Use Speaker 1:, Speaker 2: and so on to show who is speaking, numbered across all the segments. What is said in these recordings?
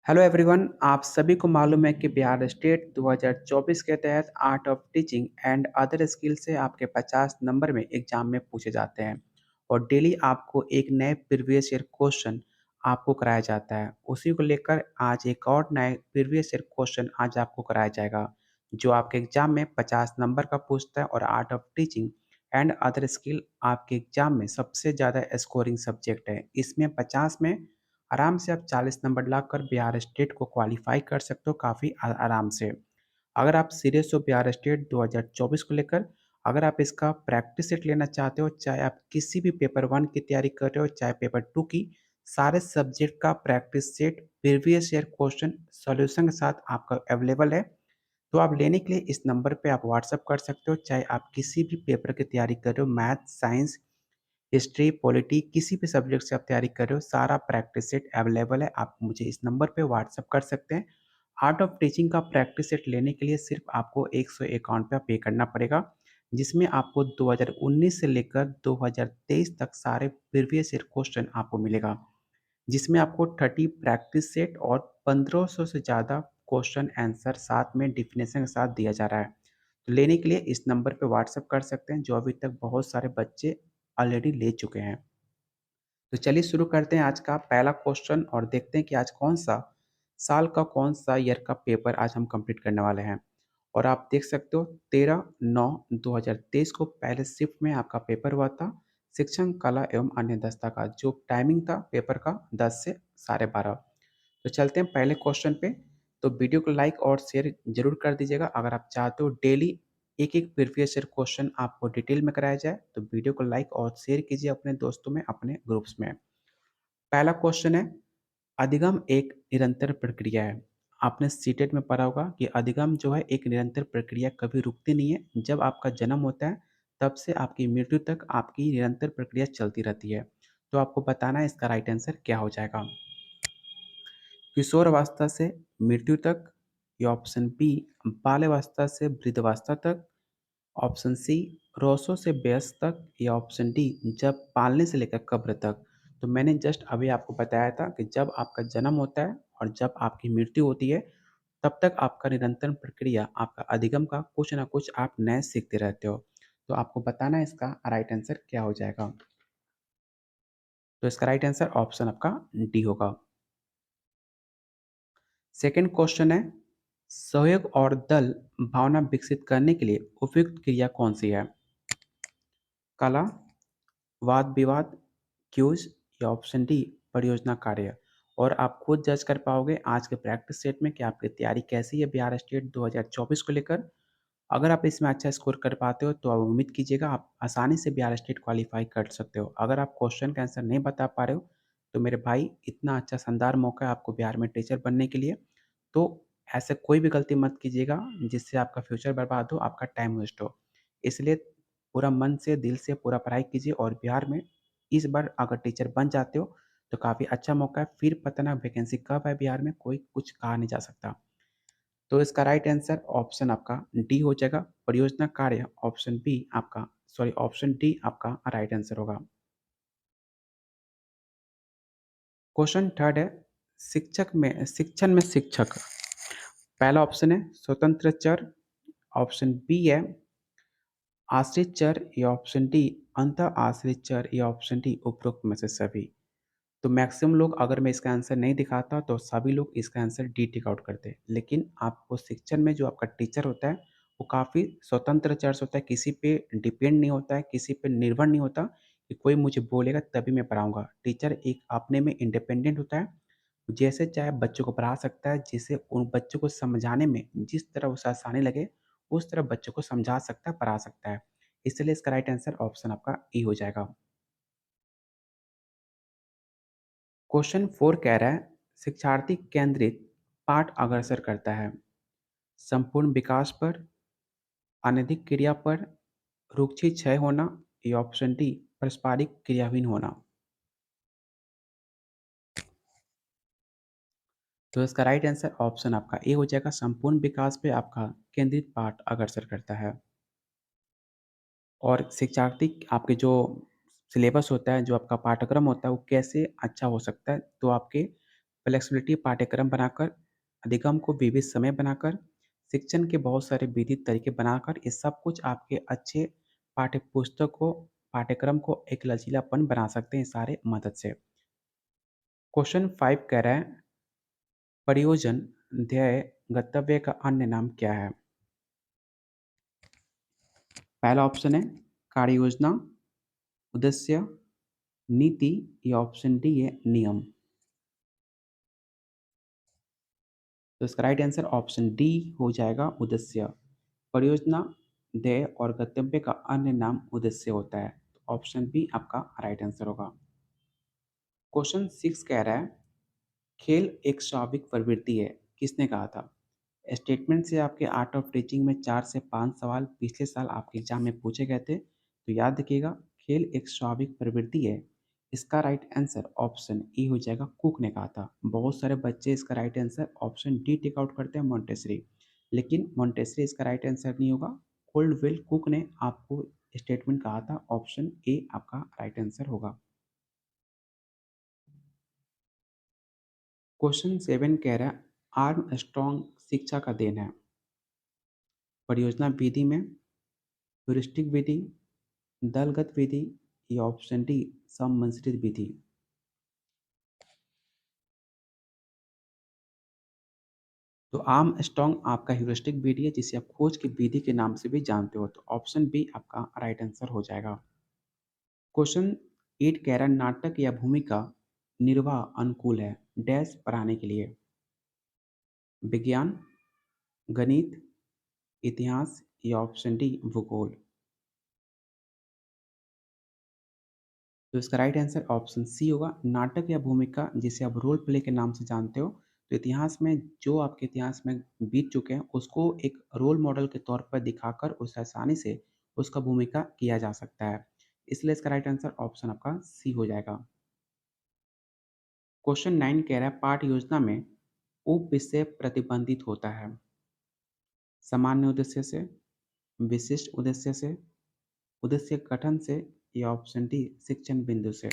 Speaker 1: Hello everyone, आप सभी को मालूम है कि बिहार स्टेट 2024 के तहत art of teaching and other skill से आपके 50 नंबर में एग्जाम में पूछे जाते हैं और डेली आपको एक नए प्रीवियस ईयर क्वेश्चन आपको कराया जाता है। उसी को लेकर आज एक और नए प्रीवियस ईयर क्वेश्चन आज आपको कराया जाएगा जो आपके एग्जाम में 50 नंबर का पूछता है और art of teaching and other skill आपके एग्जाम में सबसे ज़्यादा स्कोरिंग सब्जेक्ट है। इसमें 50 में आराम से आप 40 नंबर लाकर बिहार स्टेट को क्वालिफाई कर सकते हो काफ़ी आराम से। अगर आप सीरियस हो बिहार स्टेट 2024 को लेकर, अगर आप इसका प्रैक्टिस सेट लेना चाहते हो, चाहे आप किसी भी पेपर 1 की तैयारी कर रहे हो, चाहे पेपर 2 की, सारे सब्जेक्ट का practice set previous year question solution के साथ आपका अवेलेबल है। तो आप लेने के लिए इस नंबर पे आप व्हाट्सएप कर सकते हो, चाहे आप किसी भी पेपर की तैयारी कर रहे हो, मैथ, साइंस, हिस्ट्री, पॉलिटी, किसी भी सब्जेक्ट से आप तैयारी कर रहे हो, सारा प्रैक्टिस सेट अवेलेबल है। आप मुझे इस नंबर पे व्हाट्सएप कर सकते हैं। आर्ट ऑफ टीचिंग का प्रैक्टिस सेट लेने के लिए सिर्फ आपको 151 पे करना पड़ेगा, जिसमें आपको 2019 से लेकर 2023 तक सारे प्रीवियस ईयर क्वेश्चन आपको मिलेगा, जिसमें आपको 30 प्रैक्टिस सेट और 1500 से ज़्यादा क्वेश्चन आंसर साथ में डिफिनेशन के साथ दिया जा रहा है। तो लेने के लिए इस नंबर पे व्हाट्सएप कर सकते हैं, जो अभी तक बहुत सारे बच्चे ऑलरेडी ले चुके हैं। तो चलिए शुरू करते हैं आज का पहला क्वेश्चन और देखते हैं कि आज कौन सा साल का कौन सा ईयर का पेपर आज हम कंप्लीट करने वाले हैं। और आप देख सकते हो 13/9/2023 को पहले शिफ्ट में आपका पेपर हुआ था, शिक्षण कला एवं अन्य दस्ता का। जो टाइमिंग था पेपर का 10 से 12:30। तो चलते हैं पहले क्वेश्चन पे। तो वीडियो को लाइक और शेयर जरूर कर दीजिएगा। अगर आप चाहते हो डेली एक एक प्रीवियस ईयर क्वेश्चन आपको डिटेल में कराया जाए तो वीडियो को लाइक और शेयर कीजिए अपने दोस्तों में, अपने ग्रुप्स में। पहला क्वेश्चन है, अधिगम एक निरंतर प्रक्रिया है। आपने सीटेट में पढ़ा होगा कि अधिगम जो है एक निरंतर प्रक्रिया, कभी रुकती नहीं है। जब आपका जन्म होता है तब से आपकी मृत्यु तक आपकी निरंतर प्रक्रिया चलती रहती है। तो आपको बताना है इसका राइट आंसर क्या हो जाएगा। किशोरावस्था से मृत्यु तक, या ऑप्शन बी बाल्यावस्था से वृद्धावस्था तक, ऑप्शन सी रोसो से व्यस्त तक, या ऑप्शन डी जब पालने से लेकर कब्र तक। तो मैंने जस्ट अभी आपको बताया था कि जब आपका जन्म होता है और जब आपकी मृत्यु होती है तब तक आपका निरंतर प्रक्रिया, आपका अधिगम का कुछ ना कुछ आप नए सीखते रहते हो। तो आपको बताना है इसका राइट आंसर क्या हो जाएगा। तो इसका राइट आंसर ऑप्शन आपका डी होगा। सेकंड क्वेश्चन है, सहयोग और दल भावना विकसित करने के लिए उपयुक्त क्रिया कौन सी है। कला, वाद विवाद, क्यूज, या ऑप्शन डी परियोजना कार्य। और आप खुद जज कर पाओगे आज के प्रैक्टिस सेट में कि आपकी तैयारी कैसी है बिहार स्टेट 2024 को लेकर। अगर आप इसमें अच्छा स्कोर कर पाते हो तो आप उम्मीद कीजिएगा आप आसानी से बिहार स्टेट क्वालिफाई कर सकते हो। अगर आप क्वेश्चन का आंसर नहीं बता पा रहे हो तो मेरे भाई, इतना अच्छा शानदार मौका है आपको बिहार में टीचर बनने के लिए। तो ऐसे कोई भी गलती मत कीजिएगा जिससे आपका फ्यूचर बर्बाद हो, आपका टाइम वेस्ट हो। इसलिए पूरा मन से, दिल से पूरा पढ़ाई कीजिए और बिहार में इस बार अगर टीचर बन जाते हो तो काफ़ी अच्छा मौका है। फिर पता ना वैकेंसी कब है बिहार में, कोई कुछ कहा नहीं जा सकता। तो इसका राइट आंसर ऑप्शन आपका डी हो जाएगा, परियोजना कार्य। ऑप्शन बी आपका, सॉरी, ऑप्शन डी आपका राइट आंसर होगा। क्वेश्चन थर्ड है, शिक्षण में शिक्षक। पहला ऑप्शन है स्वतंत्र चर, ऑप्शन बी है आश्रित चर, या ऑप्शन डी अंत आश्रित चर, या ऑप्शन डी उपरोक्त में से सभी। तो मैक्सिमम लोग, अगर मैं इसका आंसर नहीं दिखाता तो सभी लोग इसका आंसर डी टिक आउट करते हैं। लेकिन आपको शिक्षण में जो आपका टीचर होता है वो काफ़ी स्वतंत्र चर्च होता है, किसी पे डिपेंड नहीं होता है, किसी पे निर्भर नहीं होता कि कोई मुझे बोलेगा तभी मैं पढ़ाऊंगा। टीचर एक अपने में इंडिपेंडेंट होता है, जैसे चाहे बच्चों को पढ़ा सकता है, जिसे उन बच्चों को समझाने में जिस तरह उसे आसानी लगे उस तरह बच्चों को समझा सकता है, पढ़ा सकता है। इसलिए इसका राइट आंसर ऑप्शन आपका ई हो जाएगा। क्वेश्चन 4 कह रहा है, शिक्षार्थी केंद्रित पाठ अग्रसर करता है संपूर्ण विकास पर, अनधिक क्रिया पर, रुक्षी क्षय होना, या ऑप्शन डी पारस्परिक क्रियाहीन होना। तो इसका राइट आंसर ऑप्शन आपका ए हो जाएगा, संपूर्ण विकास पे आपका केंद्रित पाठ अग्रसर करता है। और शिक्षार्थी आपके जो सिलेबस होता है, जो आपका पाठ्यक्रम होता है वो कैसे अच्छा हो सकता है, तो आपके फ्लेक्सिबिलिटी पाठ्यक्रम बनाकर, अधिगम को विविध समय बनाकर, शिक्षण के बहुत सारे विधित तरीके बनाकर, ये सब कुछ आपके अच्छे पाठ्यपुस्तक को पाठ्यक्रम को एक लचीलापन बना सकते हैं सारे मदद से। क्वेश्चन 5 कह रहा है, परियोजन, ध्येय, गंतव्य का अन्य नाम क्या है? पहला ऑप्शन है कार्य योजना, उद्देश्य, नीति, या ऑप्शन डी है नियम। तो इसका राइट आंसर ऑप्शन डी हो जाएगा, उद्देश्य। परियोजना, ध्येय और गंतव्य का अन्य नाम उद्देश्य होता है। तो ऑप्शन बी आपका राइट आंसर होगा। क्वेश्चन 6 कह रहा है, खेल एक स्वाभाविक प्रवृत्ति है, किसने कहा था? स्टेटमेंट से आपके आर्ट ऑफ टीचिंग में 4 से 5 सवाल पिछले साल आपके एग्जाम में पूछे गए थे, तो याद रखिएगा, खेल एक स्वाभाविक प्रवृत्ति है। इसका राइट आंसर ऑप्शन ई हो जाएगा, कुक ने कहा था। बहुत सारे बच्चे इसका right answer option D take out करते हैं, मॉन्टेसरी, लेकिन मॉन्टेसरी इसका राइट आंसर नहीं होगा। कोल्डवेल कुक ने आपको स्टेटमेंट कहा था, ऑप्शन ए आपका राइट आंसर होगा। क्वेश्चन 7 कह रहा है, आर्म स्ट्रॉन्ग शिक्षा का देन है। परियोजना विधि में, ह्यूरिस्टिक विधि, दलगत विधि, या ऑप्शन डी सम्मिश्रित विधि। तो आर्म स्ट्रॉन्ग आपका ह्यूरिस्टिक विधि है, जिसे आप खोज की विधि के नाम से भी जानते हो। तो ऑप्शन बी आपका राइट आंसर हो जाएगा। क्वेश्चन 8 कह रहा है, नाटक या भूमिका निर्वाह अनुकूल है डैश पढ़ाने के लिए? विज्ञान, गणित, इतिहास, या ऑप्शन डी भूगोल। तो इसका राइट आंसर ऑप्शन सी होगा, नाटक या भूमिका, जिसे आप रोल प्ले के नाम से जानते हो। तो इतिहास में जो आपके इतिहास में बीत चुके हैं, उसको एक रोल मॉडल के तौर पर दिखाकर उसे आसानी से उसका भूमिका किया जा सकता है। इसलिए इसका राइट आंसर ऑप्शन आपका सी हो जाएगा। क्वेश्चन 9 कह रहा है, पाठ योजना में उप विषय प्रतिबंधित होता है। सामान्य उद्देश्य से, विशिष्ट उद्देश्य से, उद्देश्य गठन से, या ऑप्शन डी शिक्षण बिंदु से।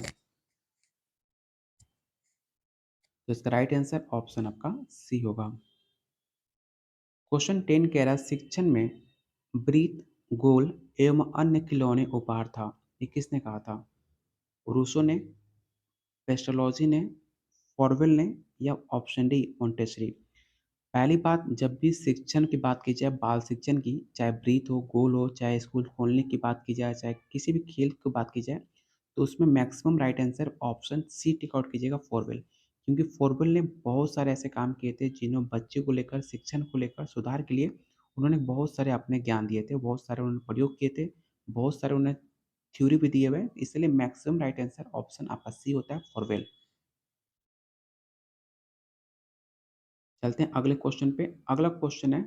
Speaker 1: तो इसका राइट आंसर ऑप्शन आपका सी होगा। क्वेश्चन 10 कह रहा है, शिक्षण में वृत्त, गोल एवं अन्य खिलौने उपहार था, ये किसने कहा था? रूसो ने, पेस्टोलॉजी ने, फॉरवेल ने, या ऑप्शन डी मोंटेसरी। पहली बात, जब भी शिक्षण की बात की जाए, बाल शिक्षण की, चाहे वृत्त हो, गोल हो, चाहे स्कूल खोलने की बात की जाए, चाहे किसी भी खेल की बात की जाए, तो उसमें maximum right answer option C tick out कीजिएगा, फॉरवेल। क्योंकि फॉरवेल ने बहुत सारे ऐसे काम किए थे जिन्होंने बच्चे को लेकर, शिक्षण को लेकर सुधार के लिए उन्होंने बहुत सारे अपने ज्ञान दिए थे, बहुत सारे उन्होंने प्रयोग किए थे, बहुत सारे उन्हें थ्योरी भी दिए हुए, इसलिए मैक्सिमम राइट आंसर ऑप्शन आपका सी होता है, फॉरवेल। चलते हैं अगले क्वेश्चन पे। अगला क्वेश्चन है,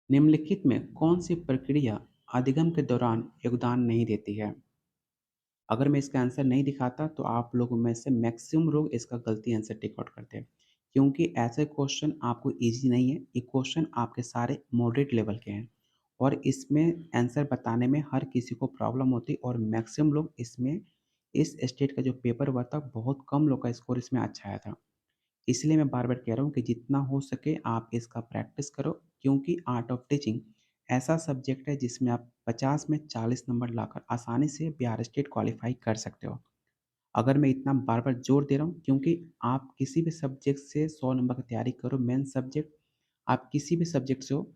Speaker 1: निम्नलिखित में कौन सी प्रक्रिया अधिगम के दौरान योगदान नहीं देती है? अगर मैं इसका आंसर नहीं दिखाता तो आप लोगों में से मैक्सिमम लोग इसका गलती आंसर टिक आउट करते हैं, क्योंकि ऐसे क्वेश्चन आपको इजी नहीं है। ये क्वेश्चन आपके सारे मॉडरेट लेवल के हैं और इसमें आंसर बताने में हर किसी को प्रॉब्लम होती है, और मैक्सिमम लोग इसमें, इस स्टेट का जो पेपर हुआ था, बहुत कम लोग का स्कोर इसमें अच्छा आया था। इसलिए मैं बार बार कह रहा हूँ कि जितना हो सके आप इसका प्रैक्टिस करो, क्योंकि आर्ट ऑफ टीचिंग ऐसा सब्जेक्ट है जिसमें आप 50 में 40 नंबर लाकर आसानी से बिहार स्टेट क्वालिफाई कर सकते हो। अगर मैं इतना बार बार जोर दे रहा हूँ, क्योंकि आप किसी भी सब्जेक्ट से 100 नंबर की तैयारी करो, मेन सब्जेक्ट आप किसी भी सब्जेक्ट से हो,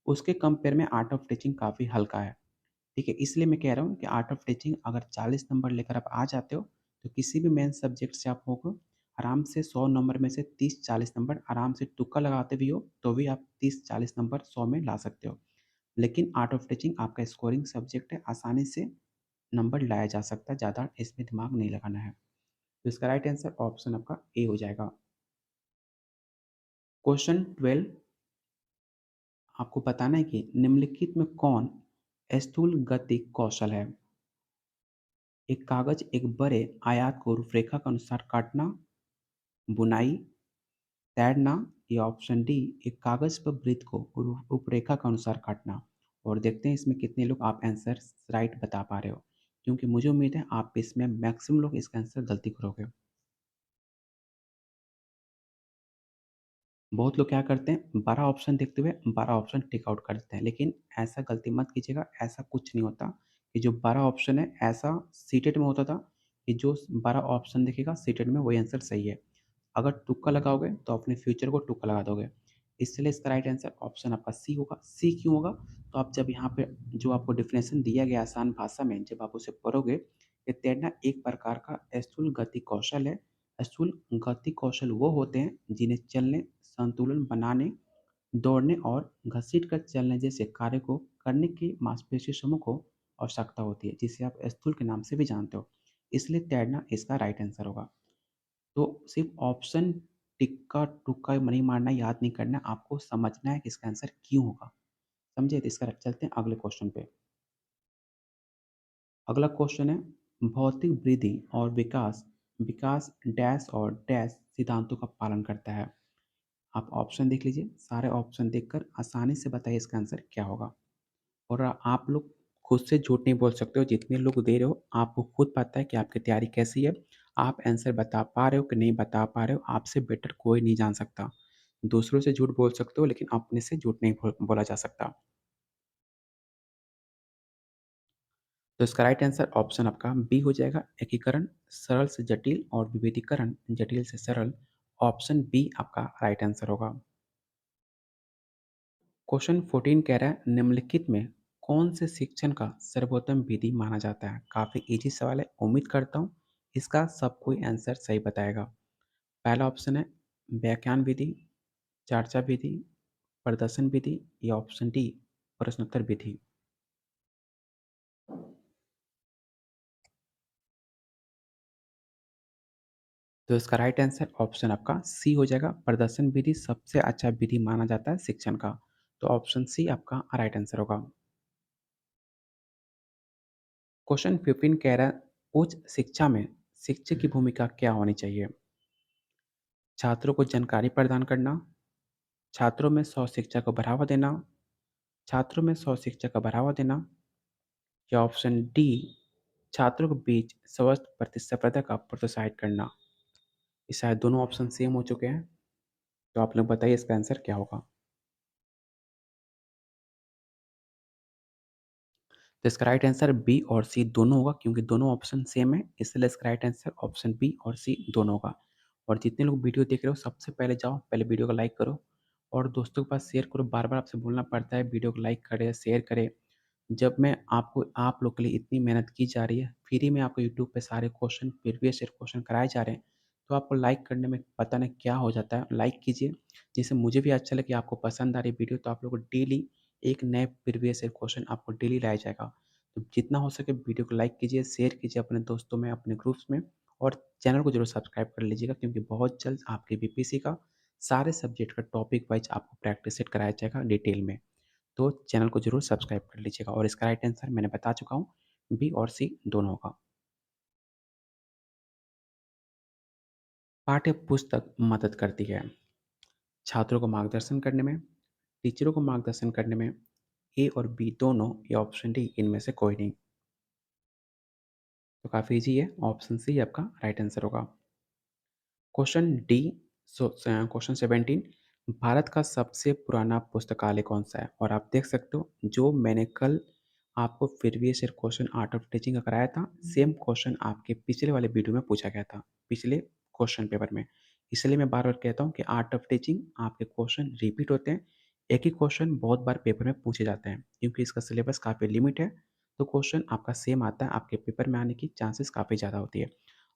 Speaker 1: उसके कंपेयर में आर्ट ऑफ टीचिंग काफ़ी हल्का है। ठीक है, इसलिए मैं कह रहा हूँ कि आर्ट ऑफ टीचिंग अगर 40 नंबर लेकर आप आ जाते हो, तो किसी भी मेन सब्जेक्ट से आप होगा आराम से 100 नंबर में से 30-40 नंबर आराम से, तुक्का लगाते भी हो तो भी आप 30-40 नंबर 100 में ला सकते हो। लेकिन आर्ट ऑफ टीचिंग आपका स्कोरिंग सब्जेक्ट है, आसानी से नंबर लाया जा सकता है, ज़्यादा इसमें दिमाग नहीं लगाना है। तो इसका राइट आंसर ऑप्शन आपका ए हो जाएगा। क्वेश्चन 12, आपको बताना है कि निम्नलिखित में कौन स्थूल गति कौशल है? एक कागज एक बड़े आयत को रूपरेखा के अनुसार काटना, बुनाई, तैरना, या ऑप्शन डी एक कागज पर वृत्त को रूपरेखा के अनुसार काटना। और देखते हैं इसमें कितने लोग आप आंसर राइट बता पा रहे हो, क्योंकि मुझे उम्मीद है आप इसमें मैक्सिमम लोग इसका आंसर गलती करोगे। बहुत लोग क्या करते हैं 12 ऑप्शन देखते हुए 12 ऑप्शन टिक आउट कर देते हैं, लेकिन ऐसा गलती मत कीजिएगा, ऐसा कुछ नहीं होता। ये जो 12 ऑप्शन है ऐसा सीटेट में होता था कि जो 12 ऑप्शन दिखेगा सीटेट में वही आंसर सही है। अगर तुक्का लगाओगे तो अपने फ्यूचर को तुक्का लगा दोगे। इसलिए इसका राइट आंसर ऑप्शन आपका सी होगा। सी क्यों होगा? तो आप जब यहाँ पे जो आपको डेफिनेशन दिया गया आसान भाषा में जब आप उसे पढ़ोगे, ये तैरना एक प्रकार का स्थूल गति कौशल है। स्थूल गति कौशल वो होते हैं जिन्हें चलने, संतुलन बनाने, दौड़ने और घसीट कर चलने जैसे कार्य को करने की मांसपेशी समूह को आवश्यकता होती है, जिसे आप स्थूल के नाम से भी जानते हो। इसलिए तैरना इसका राइट आंसर होगा। तो सिर्फ ऑप्शन टिक्का टुक्का नहीं मारना, याद नहीं करना, आपको समझना है कि इसका आंसर क्यों होगा। समझे? तो इसका चलते हैं अगले क्वेश्चन पे। अगला क्वेश्चन है भौतिक वृद्धि और विकास विकास डैश और डैश सिद्धांतों का पालन करता है। आप ऑप्शन देख लीजिए, सारे ऑप्शन देखकर आसानी से बताइए इसका आंसर क्या होगा। और आप लोग खुद से झूठ नहीं बोल सकते हो, जितने लोग दे रहे हो आपको खुद पता है कि आपकी तैयारी कैसी है। आप आंसर बता पा रहे हो कि नहीं बता पा रहे हो, आपसे बेटर कोई नहीं जान सकता। दूसरों से झूठ बोल सकते हो लेकिन अपने से झूठ नहीं बोला जा सकता। तो इसका राइट आंसर ऑप्शन आपका बी हो जाएगा, एकीकरण सरल से जटिल और विविधीकरण जटिल से सरल। ऑप्शन बी आपका राइट आंसर होगा। क्वेश्चन 14 कह रहा है निम्नलिखित में कौन से शिक्षण का सर्वोत्तम विधि माना जाता है। काफ़ी इजी सवाल है, उम्मीद करता हूँ इसका सब कोई आंसर सही बताएगा। पहला ऑप्शन है व्याख्यान विधि, चर्चा विधि, प्रदर्शन विधि या ऑप्शन डी प्रश्नोत्तर विधि। तो इसका राइट आंसर ऑप्शन आपका सी हो जाएगा, प्रदर्शन विधि सबसे अच्छा विधि माना जाता है शिक्षण का। तो ऑप्शन सी आपका राइट आंसर होगा। क्वेश्चन 15 कह रहा है उच्च शिक्षा में शिक्षक की भूमिका क्या होनी चाहिए। छात्रों को जानकारी प्रदान करना, छात्रों में स्व शिक्षा को बढ़ावा देना, छात्रों में स्व शिक्षा का बढ़ावा देना या ऑप्शन डी छात्रों के बीच स्वस्थ प्रतिस्पर्धा का प्रोत्साहित करना। ये शायद दोनों ऑप्शन सेम हो चुके हैं, तो आप लोग बताइए इसका आंसर क्या होगा। तो इसका राइट आंसर बी और सी दोनों होगा, क्योंकि दोनों ऑप्शन सेम है, इसलिए इसका राइट आंसर ऑप्शन बी और सी दोनों होगा। और जितने लोग वीडियो देख रहे हो सबसे पहले जाओ, पहले वीडियो को लाइक करो और दोस्तों के पास शेयर करो। बार बार आपसे बोलना पड़ता है वीडियो को लाइक करें शेयर करें। जब मैं आपको आप लोग के लिए इतनी मेहनत की जा रही है, फ्री में आपको यूट्यूब पे सारे क्वेश्चन प्रीवियस ईयर क्वेश्चन कराए जा रहे हैं, तो आपको लाइक करने में पता नहीं क्या हो जाता है। लाइक कीजिए जिससे मुझे भी अच्छा लगे, आपको पसंद आ रही वीडियो तो आप लोग को डेली एक नए प्रीवियस ईयर क्वेश्चन आपको डेली लाया जाएगा। तो जितना हो सके वीडियो को लाइक कीजिए, शेयर कीजिए अपने दोस्तों में, अपने ग्रुप्स में, और चैनल को जरूर सब्सक्राइब कर लीजिएगा, क्योंकि बहुत जल्द आपके बीपीएससी का सारे सब्जेक्ट का टॉपिक वाइज आपको प्रैक्टिस सेट कराया जाएगा डिटेल में। तो चैनल को जरूर सब्सक्राइब कर लीजिएगा। और इसका राइट आंसर मैंने बता चुका हूँ, बी और सी दोनों का। पाठ्य पुस्तक मदद करती है छात्रों को मार्गदर्शन करने में, टीचरों को मार्गदर्शन करने में, ए और बी दोनों या ऑप्शन डी इनमें से कोई नहीं। तो काफ़ी इजी है, ऑप्शन सी आपका राइट आंसर होगा। क्वेश्चन डी, क्वेश्चन 17, भारत का सबसे पुराना पुस्तकालय कौन सा है। और आप देख सकते हो जो मैंने कल आपको previous year question art of teaching का कराया था, सेम क्वेश्चन आपके पिछले वाले वीडियो में पूछा गया था, पिछले क्वेश्चन पेपर में। इसलिए मैं बार बार कहता हूँ कि आर्ट ऑफ टीचिंग आपके क्वेश्चन रिपीट होते हैं, एक ही क्वेश्चन बहुत बार पेपर में पूछे जाते हैं, क्योंकि इसका सिलेबस काफ़ी लिमिट है। तो क्वेश्चन आपका सेम आता है, आपके पेपर में आने की चांसेस काफ़ी ज़्यादा होती है।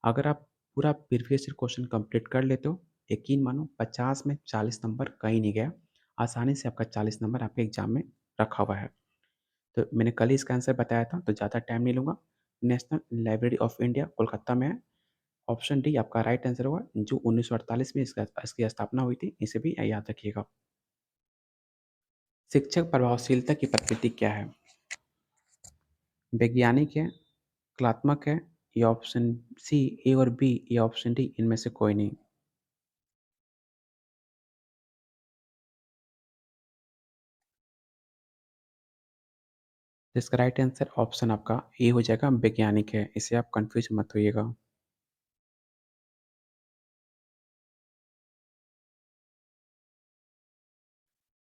Speaker 1: अगर आप पूरा प्रीवियस ईयर क्वेश्चन कंप्लीट कर लेते हो, यकीन मानो 50 में 40 नंबर कहीं नहीं गया, आसानी से आपका 40 नंबर आपके एग्जाम में रखा हुआ है। तो मैंने कल ही इसका आंसर बताया था, तो ज़्यादा टाइम नहीं लूँगा। National library of India Kolkata में है। ऑप्शन डी आपका राइट आंसर होगा, जो 1948 में इसकी स्थापना हुई थी, इसे भी याद रखिएगा। शिक्षक प्रभावशीलता की प्रकृति क्या है? वैज्ञानिक है, कलात्मक है या ऑप्शन सी ए और बी या ऑप्शन डी इनमें से कोई नहीं। तो इसका राइट आंसर ऑप्शन आपका ए हो जाएगा, वैज्ञानिक है, इसे आप कंफ्यूज मत होइएगा।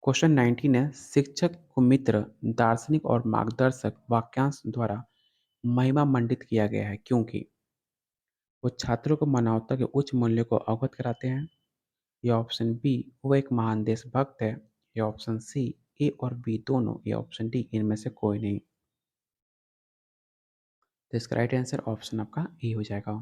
Speaker 1: क्वेश्चन 19 है, शिक्षक को मित्र, दार्शनिक और मार्गदर्शक वाक्यांश द्वारा महिमा मंडित किया गया है क्योंकि वो छात्रों को मानवता के उच्च मूल्यों को अवगत कराते हैं, या ऑप्शन बी वो एक महान देशभक्त है, या ऑप्शन सी ए और बी दोनों, या ऑप्शन डी इनमें से कोई नहीं। तो इसका राइट आंसर ऑप्शन आपका ए हो जाएगा।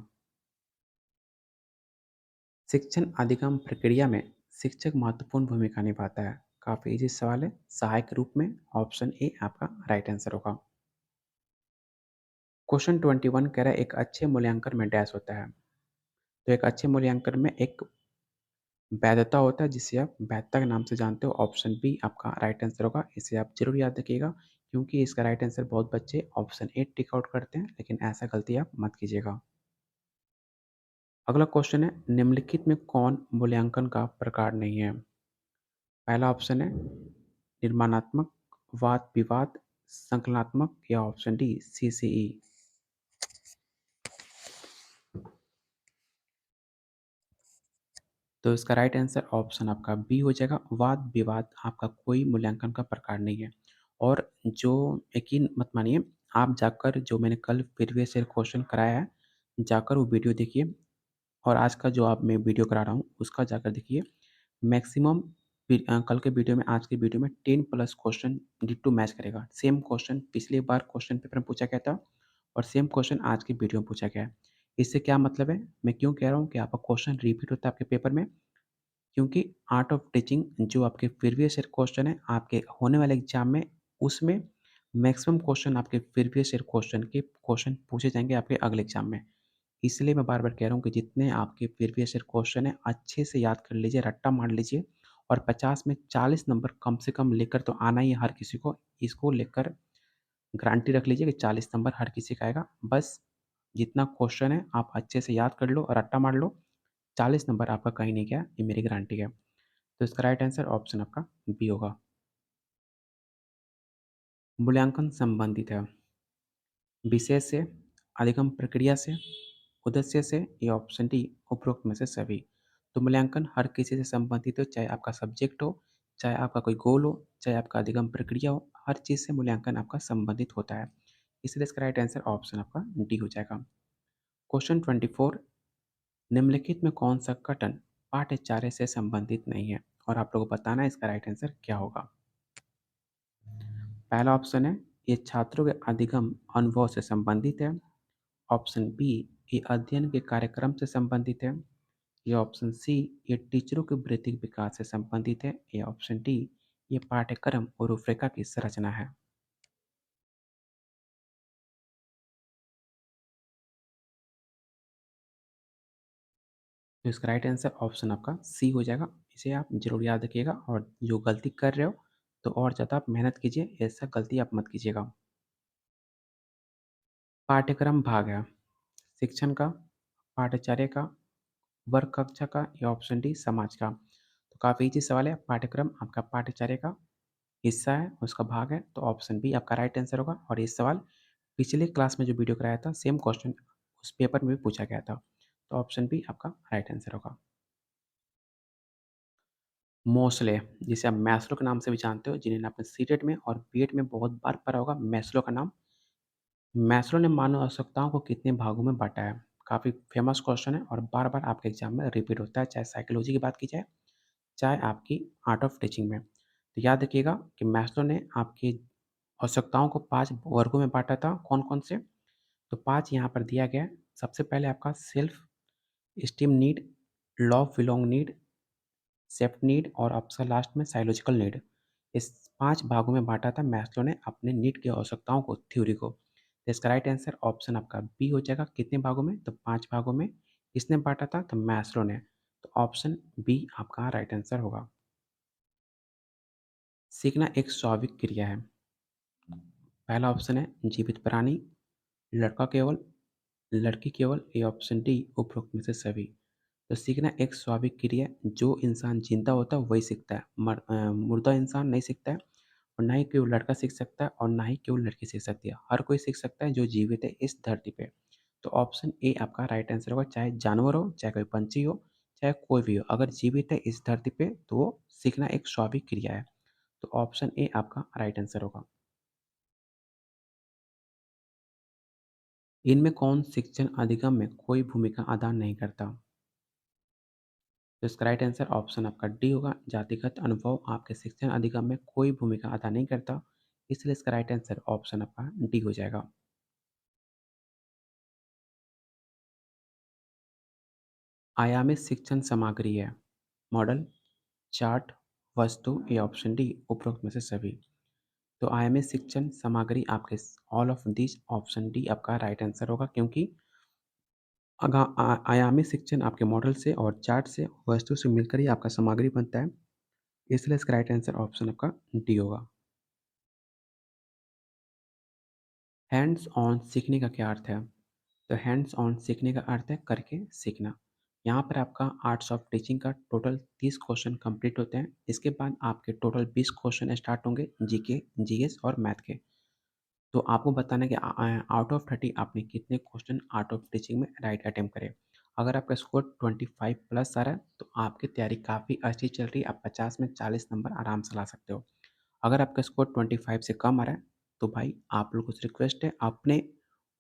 Speaker 1: शिक्षण अधिगम प्रक्रिया में शिक्षक महत्वपूर्ण भूमिका निभाता है। काफी इजी सवाल है, सहायक रूप में। ऑप्शन ए आपका राइट आंसर होगा। क्वेश्चन 21 कह रहा है एक अच्छे मूल्यांकन में डैश होता है। तो एक अच्छे मूल्यांकन में एक वैधता होता है जिसे आप वैधता के नाम से जानते हो। ऑप्शन बी आपका राइट आंसर होगा। इसे आप जरूर याद रखिएगा क्योंकि इसका राइट आंसर बहुत बच्चे ऑप्शन ए टिक आउट करते हैं, लेकिन ऐसा गलती आप मत कीजिएगा। अगला क्वेश्चन है, निम्नलिखित में कौन मूल्यांकन का प्रकार नहीं है। पहला ऑप्शन है निर्माणात्मक, वाद विवाद, संकलनात्मक, या ऑप्शन डी सीसीई। तो इसका राइट आंसर ऑप्शन आपका बी हो जाएगा। वाद विवाद आपका कोई मूल्यांकन का प्रकार नहीं है। और जो, यकीन मत मानिए, आप जाकर जो मैंने कल प्रीवियस ईयर क्वेश्चन कराया है, जाकर वो वीडियो देखिए, और आज का जो आप मैं वीडियो करा रहा हूँ उसका जाकर देखिए। मैक्सिमम कल के वीडियो में, आज के वीडियो में 10 प्लस क्वेश्चन डिट्टो मैच करेगा। सेम क्वेश्चन पिछली बार क्वेश्चन पेपर में पूछा गया था और सेम क्वेश्चन आज के वीडियो में पूछा गया है। इससे क्या मतलब है, मैं क्यों कह रहा हूँ कि आपका क्वेश्चन रिपीट होता है आपके पेपर में, क्योंकि आर्ट ऑफ टीचिंग जो आपके प्रीवियस ईयर क्वेश्चन है आपके होने वाले एग्जाम में, उसमें मैक्सिमम क्वेश्चन आपके प्रीवियस ईयर क्वेश्चन के क्वेश्चन पूछे जाएंगे आपके अगले एग्जाम में। इसलिए मैं बार बार कह रहा हूँ कि जितने आपके प्रीवियस ईयर क्वेश्चन है अच्छे से याद कर लीजिए, रट्टा मार लीजिए, और 50 में 40 नंबर कम से कम लेकर तो आना ही है हर किसी को। इसको लेकर गारंटी रख लीजिए कि 40 नंबर हर किसी का आएगा। बस जितना क्वेश्चन है आप अच्छे से याद कर लो और रट्टा मार लो, 40 नंबर आपका कहीं नहीं गया, ये मेरी गारंटी है। तो इसका राइट आंसर ऑप्शन आपका बी होगा। मूल्यांकन संबंधित है विषय से, अधिगम प्रक्रिया से, उद्देश्य से, या ऑप्शन डी उपरोक्त में से सभी। तो मूल्यांकन हर किसी से संबंधित हो, चाहे आपका सब्जेक्ट हो, चाहे आपका कोई गोल हो, चाहे आपका अधिगम प्रक्रिया हो, हर चीज़ से मूल्यांकन आपका संबंधित होता है। इसलिए इसका राइट आंसर ऑप्शन आपका डी हो जाएगा। क्वेश्चन 24, निम्नलिखित में कौन सा कथन पाठ्यचर्या से संबंधित नहीं है, और आप लोगों को बताना है इसका राइट आंसर क्या होगा। पहला ऑप्शन है ये छात्रों के अधिगम अनुभव से संबंधित है। ऑप्शन बी ये अध्ययन के कार्यक्रम से संबंधित है। या ऑप्शन सी ये टीचरों के वृत्तिक विकास से संबंधित है। या ऑप्शन डी ये पाठ्यक्रम और रूपरेखा की संरचना है। तो इसका राइट आंसर ऑप्शन आपका सी हो जाएगा। इसे आप जरूर याद रखिएगा, और जो गलती कर रहे हो तो और ज़्यादा आप मेहनत कीजिए, ऐसा गलती आप मत कीजिएगा। पाठ्यक्रम भाग है शिक्षण का, पाठ्यचर्या का, वर्ग कक्षा का, या ऑप्शन डी समाज का। तो काफ़ी इजी सवाल है। पाठ्यक्रम आपका पाठ्यचर्या का हिस्सा है, उसका भाग है, तो ऑप्शन बी आपका राइट आंसर होगा। और ये सवाल पिछले क्लास में जो वीडियो कराया था सेम क्वेश्चन उस पेपर में भी पूछा गया था। तो ऑप्शन बी आपका राइट आंसर होगा। मोस्ले, जिसे आप मैस्लो के नाम से भी जानते हो, जिन्हें आपने सीटेट में और बीएड में बहुत बार पढ़ा होगा, मैस्लो का नाम। मैस्लो ने मानव आवश्यकताओं को कितने भागों में बांटा है। काफ़ी फेमस क्वेश्चन है और बार बार आपके एग्जाम में रिपीट होता है, चाहे साइकोलॉजी की बात की जाए, चाहे आपकी आर्ट ऑफ टीचिंग में। तो याद रखिएगा कि मैस्लो ने आपकी आवश्यकताओं को 5 वर्गों में बांटा था। कौन-कौन से? तो 5 यहाँ पर दिया गया है। सबसे पहले आपका self esteem need, love belong need, safety need, और आपका लास्ट में साइकोलॉजिकल नीड। इस 5 भागों में बांटा था मैस्लो ने अपने नीड की आवश्यकताओं को, थ्योरी को। तो इसका राइट आंसर ऑप्शन आपका बी हो जाएगा। कितने भागों में? तो 5 भागों में। किसने बांटा था? तो मैस्लो ने। तो ऑप्शन बी आपका राइट आंसर होगा। सीखना एक स्वाभाविक क्रिया है। पहला ऑप्शन है जीवित प्राणी, लड़का केवल, लड़की केवल, या ऑप्शन डी उपरोक्त में से सभी। तो सीखना एक स्वाभाविक क्रिया है। जो इंसान जिंदा होता है वही सीखता है। मुर्दा इंसान नहीं सीखता है, और ना ही केवल लड़का सीख सकता है और ना ही केवल लड़की सीख सकती है। हर कोई सीख सकता है जो जीवित है इस धरती पे। तो ऑप्शन ए आपका राइट आंसर होगा। चाहे जानवर हो, चाहे कोई पंछी हो, चाहे कोई भी हो, अगर जीवित है इस धरती पे तो वो सीखना एक स्वाभाविक क्रिया है। तो ऑप्शन ए आपका राइट आंसर होगा। इनमें कौन शिक्षण अधिगम में कोई भूमिका अदा नहीं करता? तो इसका राइट आंसर ऑप्शन आपका डी होगा। जातिगत अनुभव आपके शिक्षण अधिगम में कोई भूमिका अदा नहीं करता, इसलिए इसका राइट आंसर ऑप्शन आपका डी हो जाएगा। आयामित शिक्षण सामग्री है मॉडल, चार्ट, वस्तु या ऑप्शन डी उपरोक्त में से सभी। तो आयामित शिक्षण सामग्री आपके all of this option D आपका राइट आंसर होगा, क्योंकि आयामित शिक्षण आपके मॉडल से और चार्ट से वस्तु से मिलकर ही आपका सामग्री बनता है, इसलिए इसका राइट आंसर ऑप्शन आपका डी होगा। हैंड्स ऑन सीखने का क्या अर्थ है? तो हैंड्स ऑन सीखने का अर्थ है करके सीखना। यहाँ पर आपका आर्ट्स ऑफ टीचिंग का टोटल 30 क्वेश्चन कंप्लीट होते हैं। इसके बाद आपके टोटल 20 क्वेश्चन स्टार्ट होंगे जीके, जीएस और मैथ के। तो आपको बताना है कि आउट ऑफ 30 आपने कितने क्वेश्चन आर्ट ऑफ टीचिंग में राइट अटेम्प्ट करे। अगर आपका स्कोर 25 प्लस आ रहा है तो आपकी तैयारी काफ़ी अच्छी चल रही है, आप 50 में 40 नंबर आराम से ला सकते हो। अगर आपका स्कोर 25 से कम आ रहा है तो भाई आप लोगों से रिक्वेस्ट है, अपने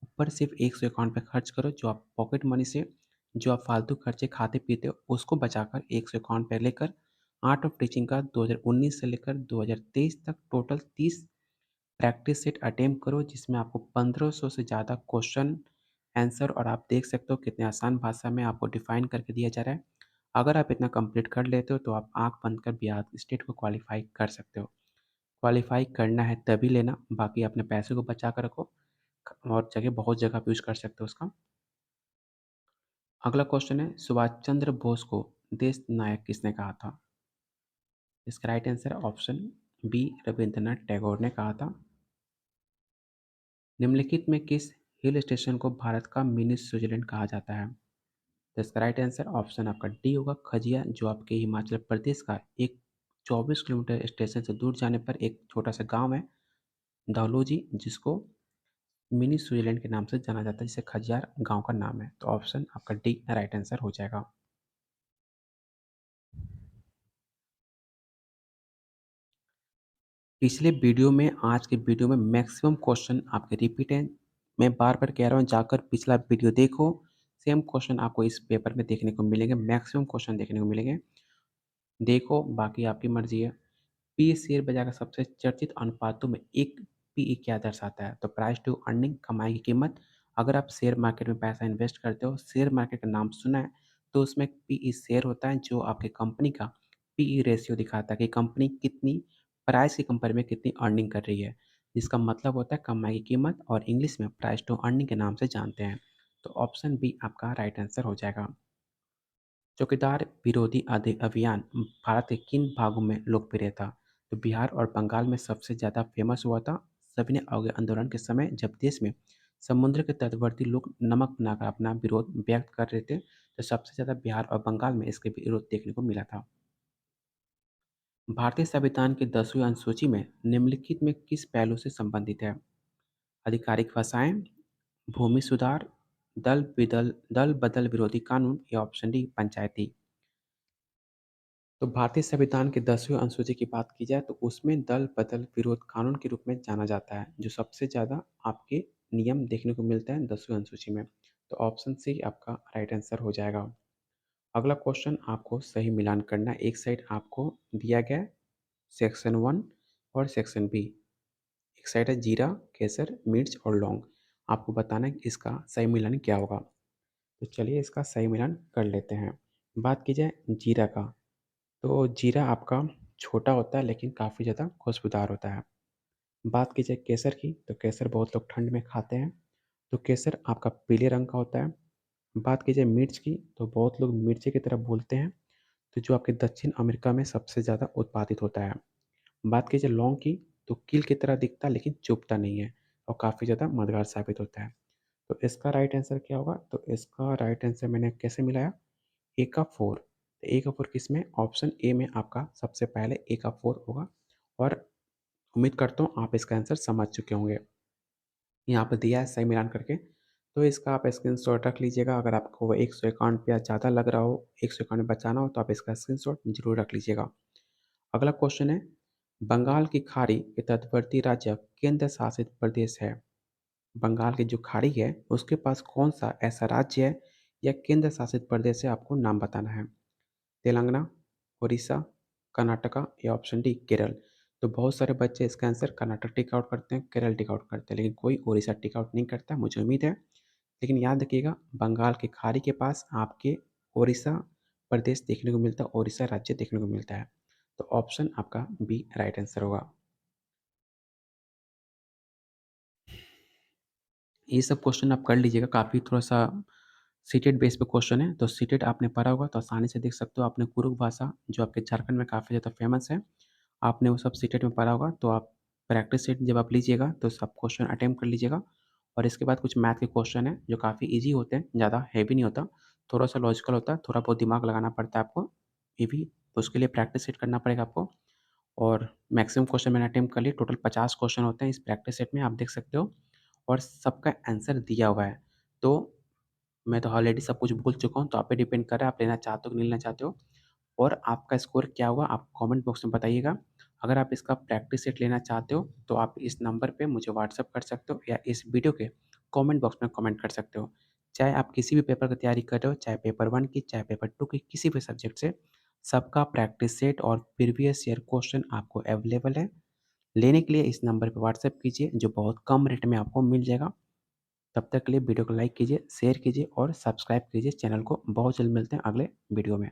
Speaker 1: ऊपर सिर्फ एक सौ अकाउंट पे खर्च करो, जो आप पॉकेट मनी से जो आप फालतू खर्चे खाते पीते हो उसको बचाकर एक सौ अकाउंट पे लेकर आर्ट ऑफ टीचिंग का 2019 से लेकर 2023 तक टोटल 30 प्रैक्टिस सेट अटेम्प्ट करो, जिसमें आपको 1500 से ज़्यादा क्वेश्चन आंसर, और आप देख सकते हो कितने आसान भाषा में आपको डिफाइन करके दिया जा रहा है। अगर आप इतना कंप्लीट कर लेते हो तो आप आंख बंद कर बिहार स्टेट को क्वालिफाई कर सकते हो। क्वालिफाई करना है तभी लेना, बाकी अपने पैसे को बचा कर रखो, और जगह बहुत जगह पे यूज़ कर सकते हो उसका। अगला क्वेश्चन है, सुभाष चंद्र बोस को देश नायक किसने कहा था? इसका right answer option B Rabindranath Tagore ने कहा था। निम्नलिखित में किस हिल स्टेशन को भारत का मिनी स्विट्जरलैंड कहा जाता है? तो इसका राइट आंसर ऑप्शन आपका डी होगा, खजिया, जो आपके हिमाचल प्रदेश का एक 24 किलोमीटर स्टेशन से दूर जाने पर एक छोटा सा गांव है दहलोजी, जिसको मिनी स्विट्जरलैंड के नाम से जाना जाता है, जिसे खजियार गांव का नाम है। तो ऑप्शन आपका डी राइट आंसर हो जाएगा। पिछले वीडियो में, आज के वीडियो में मैक्सिमम क्वेश्चन आपके रिपीट हैं। मैं बार बार कह रहा हूँ, जाकर पिछला वीडियो देखो, सेम क्वेश्चन आपको इस पेपर में देखने को मिलेंगे, मैक्सिमम क्वेश्चन देखने को मिलेंगे। देखो, बाकी आपकी मर्जी है। पी शेयर बाजार का सबसे चर्चित अनुपातों में एक पीई क्या दर्शाता है? तो प्राइस टू अर्निंग, कमाई की कीमत। अगर आप शेयर मार्केट में पैसा इन्वेस्ट करते हो, शेयर मार्केट का नाम सुना है, तो उसमें पीई शेयर होता है जो आपकी कंपनी का पीई रेशियो दिखाता है कि कंपनी कितनी प्राइस की कंपेयर में कितनी अर्निंग कर रही है, जिसका मतलब होता है कमाई की कीमत, और इंग्लिश में प्राइस टू अर्निंग के नाम से जानते हैं। तो ऑप्शन बी आपका राइट आंसर हो जाएगा। चौकीदार विरोधी अभियान भारत के किन भागों में लोकप्रिय था? तो बिहार और बंगाल में सबसे ज़्यादा फेमस हुआ था। सविनय अवज्ञा आंदोलन के समय जब देश में समुद्र के तटवर्ती लोग नमक बनाकर अपना विरोध व्यक्त कर रहे थे, तो सबसे ज़्यादा बिहार और बंगाल में इसके विरोध देखने को मिला था। भारतीय संविधान की 10वीं अनुसूची में निम्नलिखित में किस पहलू से संबंधित है? आधिकारिक भाषाएं, भूमि सुधार, दल बदल विरोधी कानून, या ऑप्शन डी पंचायती। तो भारतीय संविधान के 10वीं अनुसूची की बात की जाए तो उसमें दल बदल विरोध कानून के रूप में जाना जाता है, जो सबसे ज़्यादा आपके नियम देखने को मिलता है 10वीं अनुसूची में। तो ऑप्शन सी आपका राइट आंसर हो जाएगा। अगला क्वेश्चन आपको सही मिलान करना है। एक साइड आपको दिया गया है सेक्शन 1 और सेक्शन बी, एक साइड है जीरा, केसर, मिर्च और लौंग। आपको बताना है कि इसका सही मिलान क्या होगा। तो चलिए इसका सही मिलान कर लेते हैं। बात की जाए जीरा का, तो जीरा आपका छोटा होता है लेकिन काफ़ी ज़्यादा खुशबूदार होता है। बात की जाए केसर की, तो केसर बहुत लोग ठंड में खाते हैं, तो केसर आपका पीले रंग का होता है। बात की जाए मिर्च की, तो बहुत लोग मिर्ची की तरह बोलते हैं, तो जो आपके दक्षिण अमेरिका में सबसे ज़्यादा उत्पादित होता है। बात की जाए लौंग की, तो कील की तरह दिखता है लेकिन चुभता नहीं है और काफ़ी ज़्यादा मददगार साबित होता है। तो इसका राइट आंसर क्या होगा? तो इसका राइट आंसर मैंने कैसे मिलाया? ए का 4। तो ए का 4 किसमें? ऑप्शन ए में आपका सबसे पहले ए का 4 होगा, और उम्मीद करता हूँ आप इसका आंसर समझ चुके होंगे। यहाँ पे दिया है सही मिलान करके, तो इसका आप स्क्रीनशॉट रख लीजिएगा। अगर आपको 151 रुपया ज़्यादा लग रहा हो, 151 में बचाना हो, तो आप इसका स्क्रीनशॉट ज़रूर रख लीजिएगा। अगला क्वेश्चन है, बंगाल की खाड़ी के तटवर्ती राज्य केंद्र शासित प्रदेश है। बंगाल की जो खाड़ी है, उसके पास कौन-सा ऐसा राज्य है या केंद्र शासित प्रदेश है, आपको नाम बताना है। तेलंगाना, उड़ीसा, कर्नाटका या ऑप्शन डी केरल। तो बहुत सारे बच्चे इसका आंसर कर्नाटक टिक आउट करते हैं, केरल टिक आउट करते हैं, लेकिन कोई उड़ीसा टिक आउट नहीं करता है, मुझे उम्मीद है। लेकिन याद रखिएगा, बंगाल की खाड़ी के पास आपके उड़ीसा प्रदेश देखने को मिलता है, उड़ीसा राज्य देखने को मिलता है। तो ऑप्शन आपका बी राइट आंसर होगा। ये सब क्वेश्चन आप कर लीजिएगा, काफ़ी थोड़ा-सा सीटेट बेस पे क्वेश्चन है, तो सीटेट आपने पढ़ा होगा तो आसानी से देख सकते हो। आपने कुरुख भाषा जो आपके झारखंड में काफ़ी ज़्यादा फेमस है, आपने वो सब सीटेट में पढ़ा होगा, तो आप प्रैक्टिस सेट जब आप लीजिएगा तो सब क्वेश्चन अटेम्प्ट कर लीजिएगा। और इसके बाद कुछ मैथ के क्वेश्चन हैं जो काफ़ी ईज़ी होते हैं, ज़्यादा हेवी नहीं होता, थोड़ा-सा लॉजिकल होता है, थोड़ा बहुत दिमाग लगाना पड़ता है आपको, ये भी तो उसके लिए प्रैक्टिस सेट करना पड़ेगा आपको। और मैक्सिमम क्वेश्चन मैंने अटेम्प्ट कर लिए, टोटल 50 क्वेश्चन होते हैं इस प्रैक्टिस सेट में, आप देख सकते हो और सबका आंसर दिया हुआ है। तो मैं तो ऑलरेडी सब कुछ बोल चुका हूँ, तो आप पे डिपेंड कर रहा है आप लेना चाहते हो कि नहीं लेना चाहते हो। और आपका स्कोर क्या हुआ आप कमेंट बॉक्स में बताइएगा। अगर आप इसका प्रैक्टिस सेट लेना चाहते हो तो आप इस नंबर पे मुझे व्हाट्सएप कर सकते हो या इस वीडियो के कमेंट बॉक्स में कमेंट कर सकते हो। चाहे आप किसी भी पेपर की तैयारी कर रहे हो, चाहे पेपर 1 की, चाहे पेपर 2 की, किसी भी सब्जेक्ट से, सबका प्रैक्टिस सेट और प्रीवियस ईयर क्वेश्चन आपको अवेलेबल है। लेने के लिए इस नंबर पे व्हाट्सएप कीजिए जो बहुत कम रेट में आपको मिल जाएगा। तब तक के लिए वीडियो को लाइक कीजिए, शेयर कीजिए और सब्सक्राइब कीजिए चैनल को। बहुत जल्द मिलते हैं अगले वीडियो में।